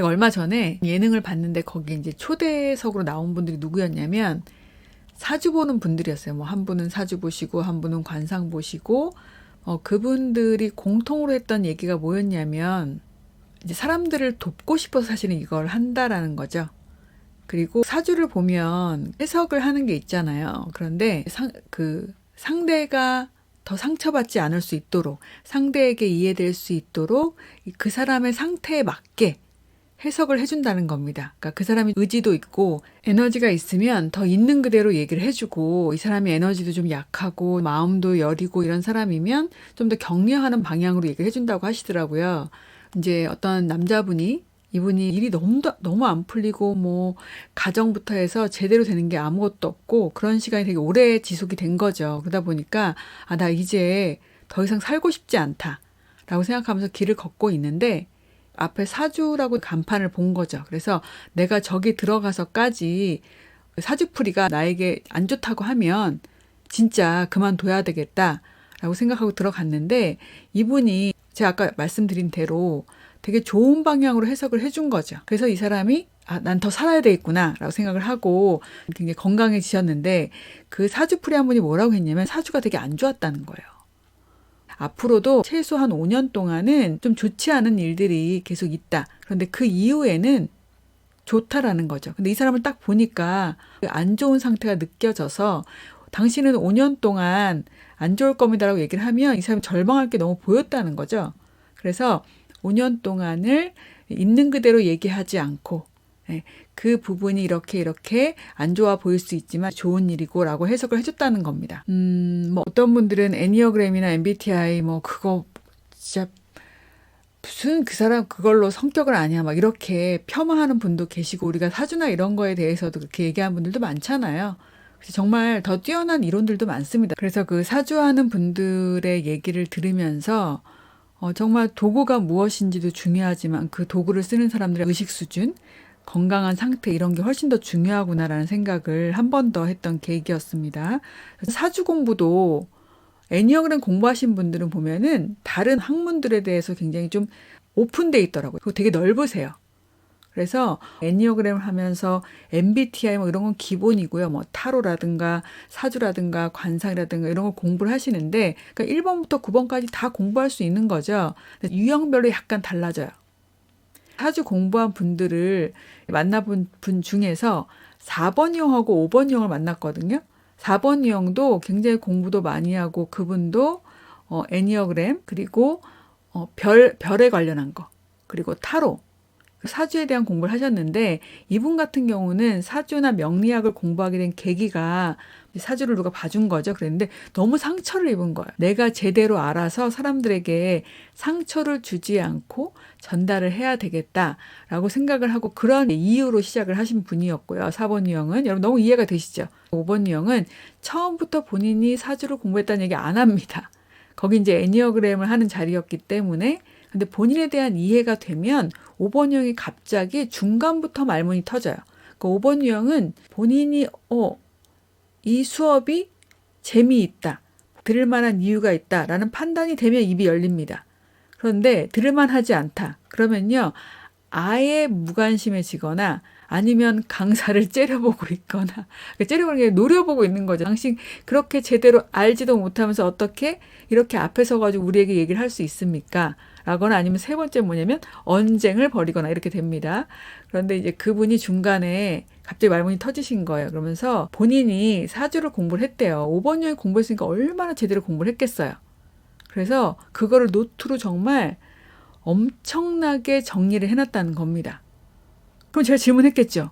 제가 얼마 전에 예능을 봤는데 거기 이제 초대석으로 나온 분들이 누구였냐면 사주 보는 분들이었어요. 뭐 한 분은 사주 보시고 한 분은 관상 보시고 그분들이 공통으로 했던 얘기가 뭐였냐면 이제 사람들을 돕고 싶어서 사실은 이걸 한다라는 거죠. 그리고 사주를 보면 해석을 하는 게 있잖아요. 그런데 상대가 더 상처받지 않을 수 있도록, 상대에게 이해될 수 있도록 그 사람의 상태에 맞게 해석을 해준다는 겁니다. 그러니까 그 사람이 의지도 있고 에너지가 있으면 더 있는 그대로 얘기를 해주고, 이 사람이 에너지도 좀 약하고 마음도 여리고 이런 사람이면 좀 더 격려하는 방향으로 얘기를 해준다고 하시더라고요. 이제 어떤 남자분이, 이분이 일이 너무 안 풀리고 뭐 가정부터 해서 제대로 되는 게 아무것도 없고 그런 시간이 되게 오래 지속이 된 거죠. 그러다 보니까 나 이제 더 이상 살고 싶지 않다라고 생각하면서 길을 걷고 있는데 앞에 사주라고 간판을 본 거죠. 그래서 내가 저기 들어가서까지 사주풀이가 나에게 안 좋다고 하면 진짜 그만둬야 되겠다라고 생각하고 들어갔는데, 이분이 제가 아까 말씀드린 대로 되게 좋은 방향으로 해석을 해준 거죠. 그래서 이 사람이 난 더 살아야 되겠구나 라고 생각을 하고 굉장히 건강해지셨는데, 그 사주풀이 한 분이 뭐라고 했냐면 사주가 되게 안 좋았다는 거예요. 앞으로도 최소한 5년 동안은 좀 좋지 않은 일들이 계속 있다. 그런데 그 이후에는 좋다라는 거죠. 근데 이 사람을 딱 보니까 안 좋은 상태가 느껴져서 당신은 5년 동안 안 좋을 겁니다라고 얘기를 하면 이 사람이 절망할 게 너무 보였다는 거죠. 그래서 5년 동안을 있는 그대로 얘기하지 않고 그 부분이 이렇게 안 좋아 보일 수 있지만 좋은 일이고 라고 해석을 해줬다는 겁니다. 뭐 어떤 분들은 애니어그램이나 MBTI 뭐 그거 진짜 무슨 그 사람 그걸로 성격을 아냐 막 이렇게 폄하하는 분도 계시고, 우리가 사주나 이런 거에 대해서도 그렇게 얘기하는 분들도 많잖아요. 그래서 정말 더 뛰어난 이론들도 많습니다. 그래서 그 사주하는 분들의 얘기를 들으면서 정말 도구가 무엇인지도 중요하지만 그 도구를 쓰는 사람들의 의식 수준, 건강한 상태, 이런 게 훨씬 더 중요하구나라는 생각을 한 번 더 했던 계기였습니다. 사주 공부도 애니어그램 공부하신 분들은 보면은 다른 학문들에 대해서 굉장히 좀 오픈돼 있더라고요. 그리고 되게 넓으세요. 그래서 애니어그램을 하면서 MBTI 뭐 이런 건 기본이고요. 뭐 타로라든가 사주라든가 관상이라든가 이런 걸 공부를 하시는데, 그러니까 1번부터 9번까지 다 공부할 수 있는 거죠. 유형별로 약간 달라져요. 사주 공부한 분들을 만나본 분 중에서 4번 유형하고 5번 유형을 만났거든요. 4번 유형도 굉장히 공부도 많이 하고, 그분도 애니어그램, 그리고 별에 관련한 거, 그리고 타로, 사주에 대한 공부를 하셨는데, 이분 같은 경우는 사주나 명리학을 공부하게 된 계기가 사주를 누가 봐준 거죠. 그랬는데 너무 상처를 입은 거예요. 내가 제대로 알아서 사람들에게 상처를 주지 않고 전달을 해야 되겠다라고 생각을 하고, 그런 이유로 시작을 하신 분이었고요. 4번 유형은 여러분 너무 이해가 되시죠? 5번 유형은 처음부터 본인이 사주를 공부했다는 얘기 안 합니다. 거기 이제 애니어그램을 하는 자리였기 때문에. 근데 본인에 대한 이해가 되면 5번 유형이 갑자기 중간부터 말문이 터져요. 그 5번 유형은 본인이 이 수업이 재미있다, 들을 만한 이유가 있다라는 판단이 되면 입이 열립니다. 그런데 들을 만하지 않다 그러면요, 아예 무관심해지거나 아니면 강사를 째려보고 있거나, 째려보는 게 노려보고 있는 거죠. 당신 그렇게 제대로 알지도 못하면서 어떻게 이렇게 앞에 서가지고 우리에게 얘기를 할 수 있습니까? 라거나, 아니면 세 번째 뭐냐면 언쟁을 벌이거나 이렇게 됩니다. 그런데 이제 그분이 중간에 갑자기 말문이 터지신 거예요. 그러면서 본인이 사주를 공부를 했대요. 5번 유형이 공부했으니까 얼마나 제대로 공부를 했겠어요. 그래서 그거를 노트로 정말 엄청나게 정리를 해놨다는 겁니다. 그럼 제가 질문했겠죠.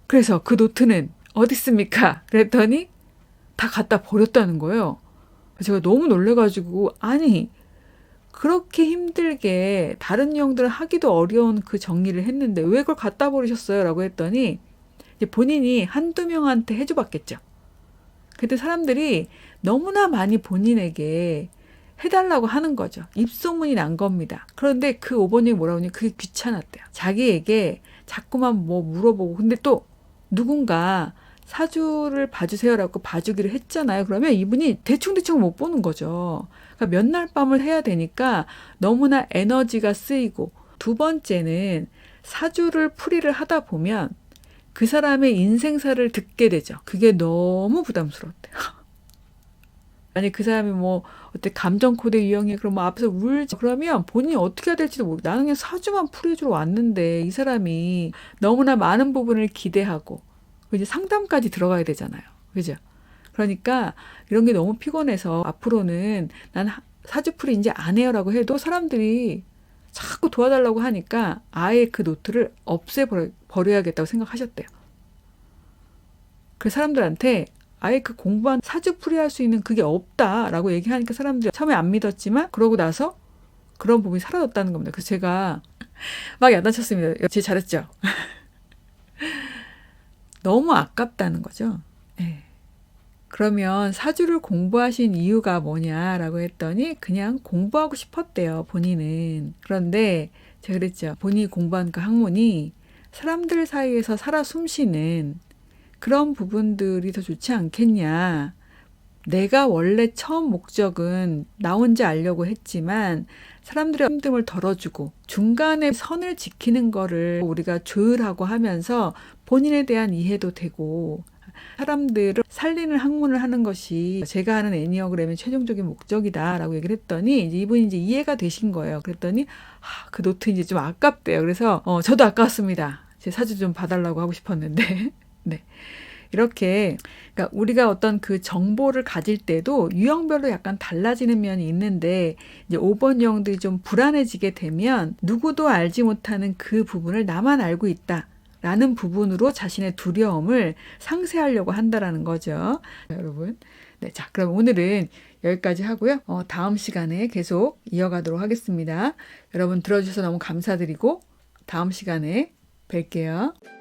그래서 그 노트는 어디 있습니까? 그랬더니 다 갖다 버렸다는 거예요. 제가 너무 놀래가지고, 아니 그렇게 힘들게 다른 유형들은 하기도 어려운 그 정리를 했는데 왜 그걸 갖다 버리셨어요? 라고 했더니 이제 본인이 한두 명한테 해줘봤겠죠. 그때 사람들이 너무나 많이 본인에게 해달라고 하는 거죠. 입소문이 난 겁니다. 그런데 그 5번 유형이 뭐라고 하냐면 그게 귀찮았대요. 자기에게 자꾸만 뭐 물어보고, 근데 또 누군가 사주를 봐주세요라고 봐주기를 했잖아요. 그러면 이분이 대충대충 못 보는 거죠. 그러니까 몇 날 밤을 해야 되니까 너무나 에너지가 쓰이고, 두 번째는 사주를 풀이를 하다 보면 그 사람의 인생사를 듣게 되죠. 그게 너무 부담스러웠대요. 아니 그 사람이 뭐 어때 감정 코드 유형이 그럼 뭐 앞에서 울지 그러면 본인이 어떻게 해야 될지도 모르고 나는 그냥 사주만 풀이해주러 왔는데 이 사람이 너무나 많은 부분을 기대하고 이제 상담까지 들어가야 되잖아요. 그죠? 그러니까 이런 게 너무 피곤해서 앞으로는 난 사주풀이 이제 안 해요라고 해도 사람들이 자꾸 도와달라고 하니까 아예 그 노트를 없애버려야겠다고 생각하셨대요. 그 사람들한테 아예 그 공부한 사주풀이 할 수 있는 그게 없다라고 얘기하니까 사람들이 처음에 안 믿었지만 그러고 나서 그런 부분이 사라졌다는 겁니다. 그래서 제가 막 야단쳤습니다. 역시 잘했죠. 너무 아깝다는 거죠. 네. 그러면 사주를 공부하신 이유가 뭐냐라고 했더니 그냥 공부하고 싶었대요. 본인은. 그런데 제가 그랬죠. 본인이 공부한 그 학문이 사람들 사이에서 살아 숨쉬는 그런 부분들이 더 좋지 않겠냐. 내가 원래 처음 목적은 나 혼자 알려고 했지만 사람들의 힘듦을 덜어주고 중간에 선을 지키는 거를 우리가 조율하고 하면서 본인에 대한 이해도 되고 사람들을 살리는 학문을 하는 것이 제가 하는 애니어그램의 최종적인 목적이다라고 얘기를 했더니 이제 이분이 이제 이해가 되신 거예요. 그랬더니 그 노트 이제 좀 아깝대요. 그래서 저도 아까웠습니다. 제 사주 좀 봐달라고 하고 싶었는데 네. 이렇게 그러니까 우리가 어떤 그 정보를 가질 때도 유형별로 약간 달라지는 면이 있는데 이제 5번 유형들이 좀 불안해지게 되면 누구도 알지 못하는 그 부분을 나만 알고 있다라는 부분으로 자신의 두려움을 상쇄하려고 한다라는 거죠. 여러분. 네, 자, 그럼 오늘은 여기까지 하고요. 다음 시간에 계속 이어가도록 하겠습니다. 여러분 들어주셔서 너무 감사드리고 다음 시간에 뵐게요.